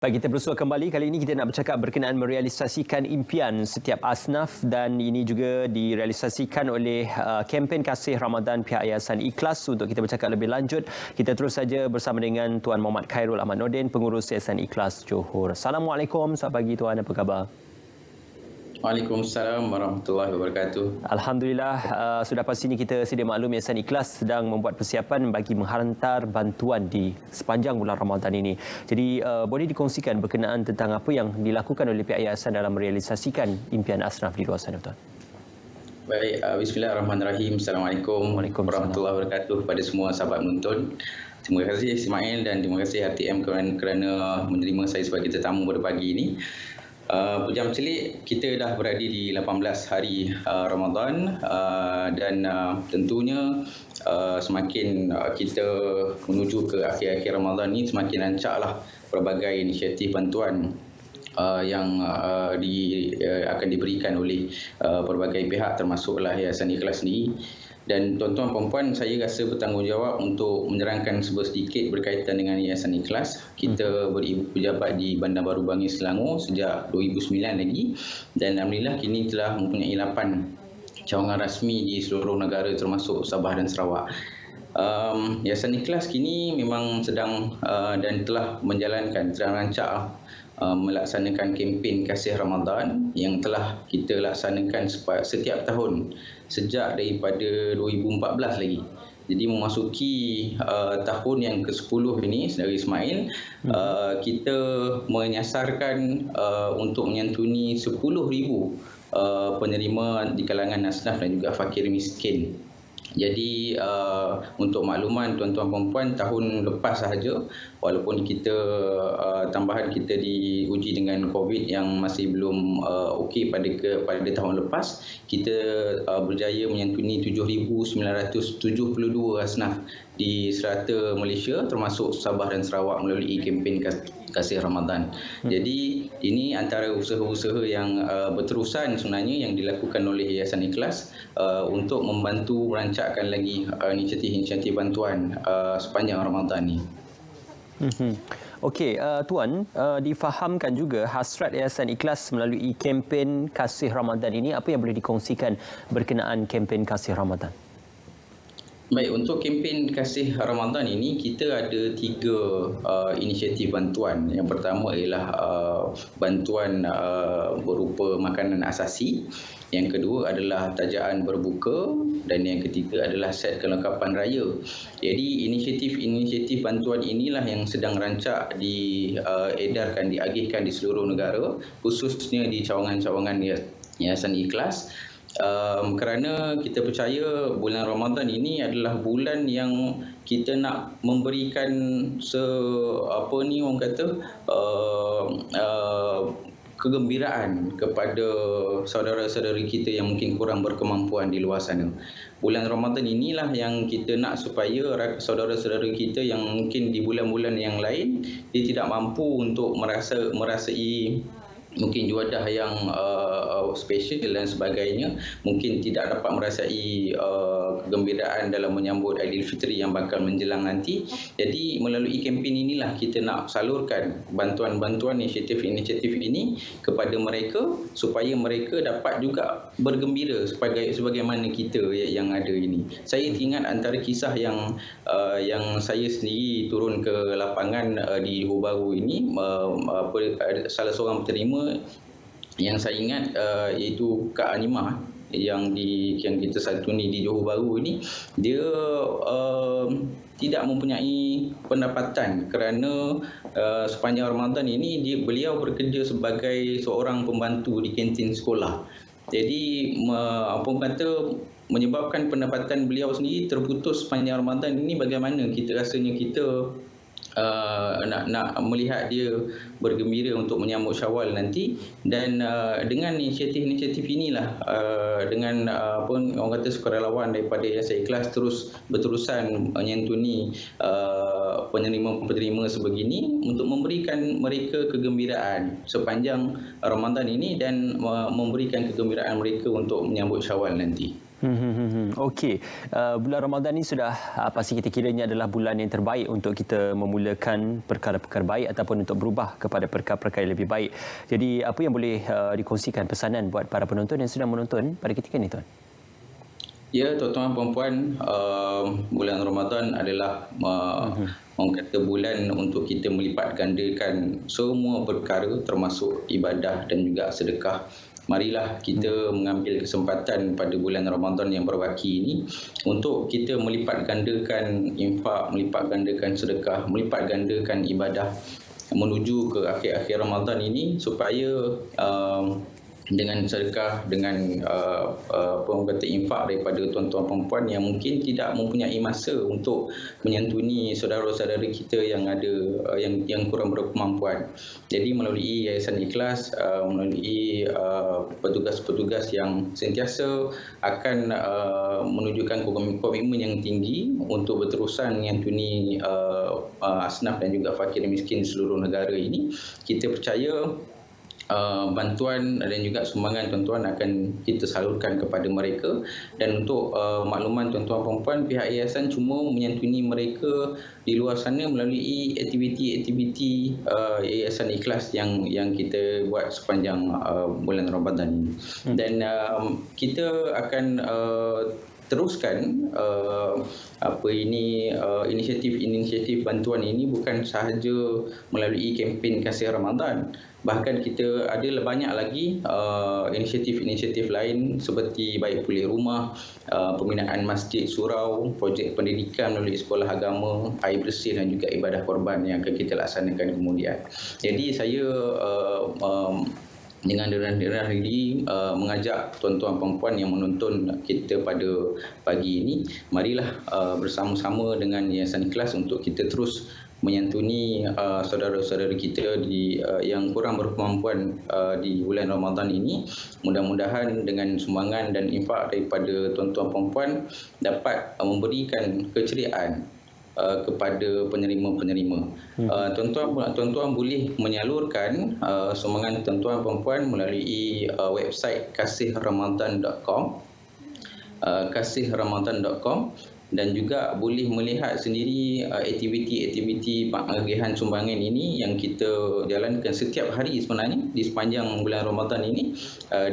Baik, kita bersua kembali. Kali ini kita nak bercakap berkenaan merealisasikan impian setiap asnaf, dan ini juga direalisasikan oleh kempen Kasih Ramadan pihak Yayasan Ikhlas. Untuk kita bercakap lebih lanjut, kita terus saja bersama dengan Tuan Muhammad Khairul Ahmad Nordin, pengurus Yayasan Ikhlas Johor. Assalamualaikum, selamat pagi Tuan, apa khabar? Waalaikumsalam warahmatullahi wabarakatuh. Alhamdulillah, sudah pastinya kita sedia maklum Yayasan Ikhlas sedang membuat persiapan bagi menghantar bantuan di sepanjang bulan Ramadan ini. Jadi boleh dikongsikan berkenaan tentang apa yang dilakukan oleh pihak Yayasan dalam merealisasikan impian asnaf di luar sana, Tuan? Baik, bismillahirrahmanirrahim. Assalamualaikum warahmatullahi wabarakatuh kepada semua sahabat menonton. Terima kasih Ismail dan terima kasih RTM kerana menerima saya sebagai tetamu pada pagi ini. Pejam celik, kita dah berada di 18 hari Ramadan dan tentunya semakin kita menuju ke akhir-akhir Ramadan ni, semakin rancaklah pelbagai inisiatif bantuan yang akan diberikan oleh pelbagai pihak, termasuklah Yayasan Ikhlas sendiri. Dan tuan-tuan perempuan, saya rasa bertanggungjawab untuk menerangkan sedikit berkaitan dengan Yayasan Ikhlas. Kita berjabat di Bandar Baru Bangis, Selangor sejak 2009 lagi, dan alhamdulillah kini telah mempunyai 8 cawangan rasmi di seluruh negara termasuk Sabah dan Sarawak. Yayasan Ikhlas kini memang sedang dan telah rancak melaksanakan kempen Kasih Ramadan yang telah kita laksanakan setiap tahun sejak daripada 2014 lagi. Jadi memasuki tahun yang ke-10 ini, saudara Ismail, kita menyasarkan untuk menyantuni 10,000 penerima di kalangan asnaf dan juga fakir miskin. Jadi untuk makluman tuan-tuan perempuan, tahun lepas sahaja, walaupun kita tambahan kita diuji dengan COVID yang masih belum okey pada tahun lepas, kita berjaya menyantuni 7,972 asnaf di serata Malaysia termasuk Sabah dan Sarawak melalui kempen Kasih Ramadan. Jadi ini antara usaha-usaha yang berterusan sebenarnya yang dilakukan oleh Yayasan Ikhlas untuk membantu merancakkan lagi inisiatif-inisiatif bantuan sepanjang Ramadan ini. Okey, Tuan, difahamkan juga hasrat Yayasan Ikhlas melalui kempen Kasih Ramadan ini. Apa yang boleh dikongsikan berkenaan kempen Kasih Ramadan? Baik, untuk kempen Kasih Ramadan ini kita ada 3 inisiatif bantuan. Yang pertama ialah bantuan berupa makanan asasi. Yang kedua adalah tajaan berbuka, dan yang ketiga adalah set kelengkapan raya. Jadi inisiatif bantuan inilah yang sedang rancak diedarkan, diagihkan di seluruh negara, khususnya di cawangan-cawangan Yayasan Ikhlas. Kerana kita percaya bulan Ramadan ini adalah bulan yang kita nak memberikan kegembiraan kepada saudara-saudari kita yang mungkin kurang berkemampuan di luar sana. Bulan Ramadan inilah yang kita nak supaya saudara-saudara kita yang mungkin di bulan-bulan yang lain dia tidak mampu untuk merasai mungkin juadah yang special dan sebagainya, mungkin tidak dapat merasai kegembiraan dalam menyambut Aidilfitri yang bakal menjelang nanti. Jadi melalui kempen inilah kita nak salurkan bantuan-bantuan inisiatif ini kepada mereka supaya mereka dapat juga bergembira sebagaimana kita yang ada ini. Saya ingat antara kisah yang saya sendiri turun ke lapangan di Johor Bahru ini, salah seorang penerima yang saya ingat iaitu Kak Animah yang kita santuni di Johor Bahru ini, dia tidak mempunyai pendapatan kerana sepanjang Ramadan ini beliau bekerja sebagai seorang pembantu di kantin sekolah. Jadi menyebabkan pendapatan beliau sendiri terputus sepanjang Ramadan ini, bagaimana rasanya kita nak melihat dia bergembira untuk menyambut Syawal nanti. Dan dengan inisiatif inilah, dengan orang kata sukarelawan daripada Yayasan Ikhlas terus berterusan menyantuni penerima sebegini untuk memberikan mereka kegembiraan sepanjang Ramadan ini dan memberikan kegembiraan mereka untuk menyambut Syawal nanti. Okey, bulan Ramadan ini sudah pasti kita kiranya adalah bulan yang terbaik untuk kita memulakan perkara-perkara baik ataupun untuk berubah kepada perkara-perkara yang lebih baik. Jadi apa yang boleh dikongsikan pesanan buat para penonton yang sedang menonton pada ketika ini, Tuan? Ya, tuan-tuan puan-puan, bulan Ramadan adalah orang kata bulan untuk kita melipat gandakan semua perkara termasuk ibadah dan juga sedekah. Marilah kita mengambil kesempatan pada bulan Ramadan yang berbaki ini untuk kita melipat gandakan infak, melipat gandakan sedekah, melipat gandakan ibadah menuju ke akhir-akhir Ramadan ini supaya dengan sedekah, dengan apa orang kata infak daripada tuan-tuan perempuan yang mungkin tidak mempunyai masa untuk menyantuni saudara-saudara kita yang ada yang kurang berkemampuan. Jadi melalui Yayasan Ikhlas, melalui petugas-petugas yang sentiasa akan menunjukkan komitmen yang tinggi untuk berterusan menyantuni asnaf dan juga fakir miskin seluruh negara ini, kita percaya bantuan dan juga sumbangan tuan-tuan akan kita salurkan kepada mereka. Dan untuk makluman tuan-tuan perempuan, pihak yayasan cuma menyantuni mereka di luar sana melalui aktiviti-aktiviti Yayasan Ikhlas yang kita buat sepanjang bulan Ramadan ini. Dan kita akan teruskan inisiatif bantuan ini bukan sahaja melalui kempen kasih Ramadan. Bahkan kita ada banyak lagi inisiatif-inisiatif lain seperti baik pulih rumah, pembinaan masjid surau, projek pendidikan melalui sekolah agama, air bersih dan juga ibadah korban yang akan kita laksanakan kemudian. Jadi saya dengan rendah diri mengajak tuan-tuan perempuan yang menonton kita pada pagi ini, marilah bersama-sama dengan Yayasan Ikhlas untuk kita terus menyantuni saudara-saudara kita yang kurang berkemampuan di bulan Ramadan ini. Mudah-mudahan dengan sumbangan dan infak daripada tuan-tuan perempuan dapat memberikan keceriaan kepada penerima-penerima. Tuan-tuan boleh menyalurkan sumbangan tuan-tuan perempuan melalui website kasihramadhan.com, kasihramadhan.com, dan juga boleh melihat sendiri aktiviti-aktiviti pengagihan sumbangan ini yang kita jalankan setiap hari sebenarnya di sepanjang bulan Ramadan ini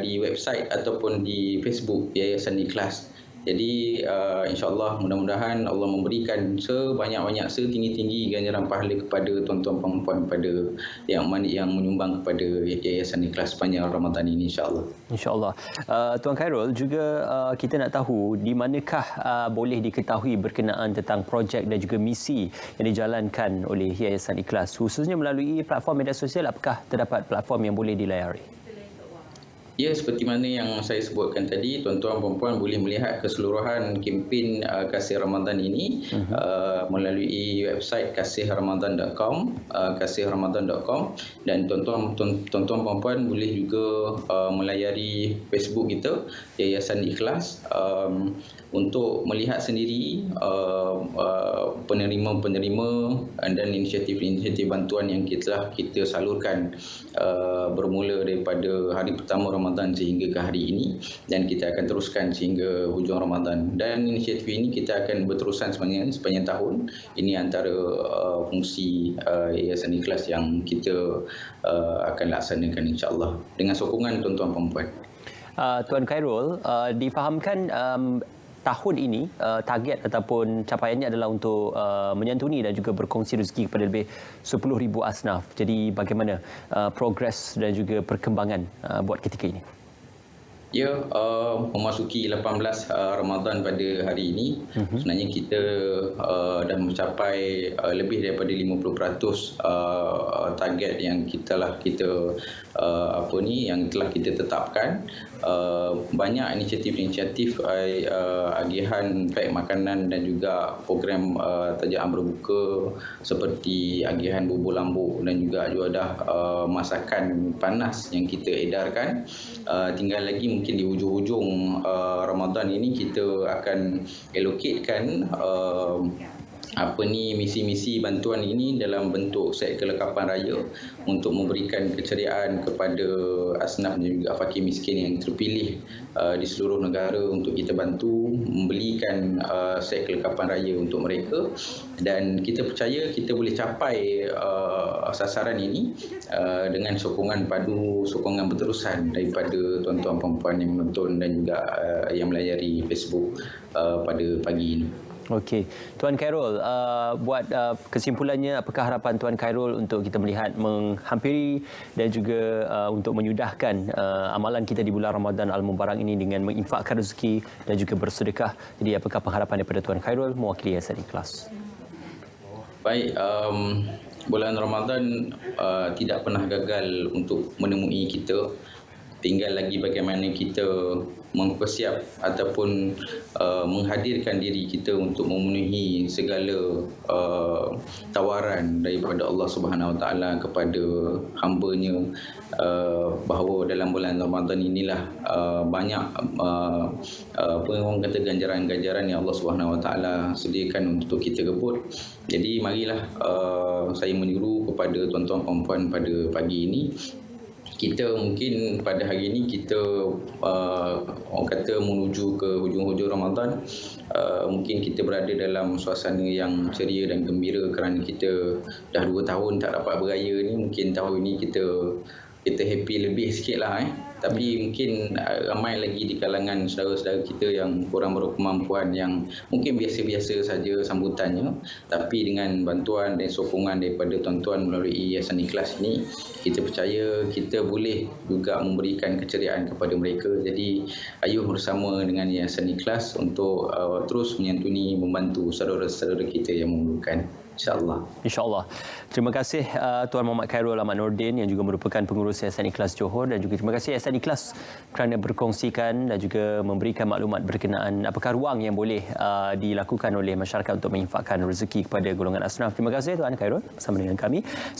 di website ataupun di Facebook Yayasan Ikhlas. Jadi insya-Allah mudah-mudahan Allah memberikan sebanyak-banyak setinggi-tinggi ganjaran pahala kepada tuan-tuan perempuan pada yang menyumbang kepada Yayasan Ikhlas sepanjang Ramadan ini insya-Allah. Insya-Allah. Tuan Khairul, juga kita nak tahu di manakah boleh diketahui berkenaan tentang projek dan juga misi yang dijalankan oleh Yayasan Ikhlas, khususnya melalui platform media sosial. Apakah terdapat platform yang boleh dilayari? Ya, seperti mana yang saya sebutkan tadi, tuan-tuan perempuan boleh melihat keseluruhan kempen Kasih Ramadan ini melalui website kasihramadhan.com, kasihramadhan.com, dan tuan-tuan perempuan boleh juga melayari Facebook kita Yayasan Ikhlas untuk melihat sendiri penerima-penerima dan inisiatif-inisiatif bantuan yang kita salurkan bermula daripada hari pertama Ramadan sehingga ke hari ini, dan kita akan teruskan sehingga hujung Ramadan. Dan inisiatif ini kita akan berterusan sepanjang tahun. Ini antara fungsi Yayasan Ikhlas yang kita akan laksanakan insya-Allah dengan sokongan tuan-tuan perempuan. Tuan Khairul, difahamkan tahun ini target ataupun capaiannya adalah untuk menyantuni dan juga berkongsi rezeki kepada lebih 10,000 asnaf. Jadi bagaimana progres dan juga perkembangan buat ketika ini? Ya, memasuki 18 Ramadan pada hari ini, sebenarnya kita dah mencapai lebih daripada 50% target yang yang telah kita tetapkan. Banyak inisiatif-inisiatif agihan pack makanan dan juga program tajaan berbuka seperti agihan bubur lambuk dan juga juadah masakan panas yang kita edarkan. Tinggal lagi mungkin di hujung-hujung Ramadan ini kita akan allocatekan misi-misi bantuan ini dalam bentuk set kelengkapan raya untuk memberikan keceriaan kepada asnaf dan juga fakir miskin yang terpilih di seluruh negara untuk kita bantu membelikan set kelengkapan raya untuk mereka, dan kita percaya kita boleh capai sasaran ini dengan sokongan berterusan daripada tuan-tuan puan-puan yang menonton dan juga yang melayari Facebook pada pagi ini. Okey, Tuan Khairul, buat kesimpulannya, apakah harapan Tuan Khairul untuk kita melihat menghampiri dan juga untuk menyudahkan amalan kita di bulan Ramadan Al-Mubarak ini dengan menginfakkan rezeki dan juga bersedekah? Jadi apakah pengharapan daripada Tuan Khairul mewakili Yayasan Ikhlas? Baik, bulan Ramadan tidak pernah gagal untuk menemui kita. Tinggal lagi bagaimana kita mempersiap ataupun menghadirkan diri kita untuk memenuhi segala tawaran daripada Allah Subhanahu Wa Taala kepada hamba-Nya, bahawa dalam bulan Ramadan inilah banyak orang kata ganjaran-ganjaran yang Allah Subhanahu Wa Taala sediakan untuk kita rebut. Jadi marilah saya menyuruh kepada tuan-tuan puan-puan pada pagi ini, kita mungkin pada hari ini kita orang kata menuju ke hujung-hujung Ramadan, mungkin kita berada dalam suasana yang ceria dan gembira kerana kita dah 2 tahun tak dapat beraya ni. Mungkin tahun ini kita happy lebih sikit lah. Tapi mungkin ramai lagi di kalangan saudara-saudara kita yang kurang berkemampuan, yang mungkin biasa-biasa saja sambutannya, tapi dengan bantuan dan sokongan daripada tuan-tuan melalui Yayasan Ikhlas ini, kita percaya kita boleh juga memberikan keceriaan kepada mereka. Jadi ayuh bersama dengan Yayasan Ikhlas untuk terus menyantuni, membantu saudara-saudara kita yang memerlukan. InsyaAllah. InsyaAllah. Terima kasih Tuan Muhammad Khairul Ahmad Nordin yang juga merupakan pengurus Yayasan Ikhlas Johor, dan juga terima kasih Yayasan Ikhlas kerana berkongsikan dan juga memberikan maklumat berkenaan apakah ruang yang boleh dilakukan oleh masyarakat untuk menginfakkan rezeki kepada golongan asnaf. Terima kasih Tuan Khairul bersama dengan kami.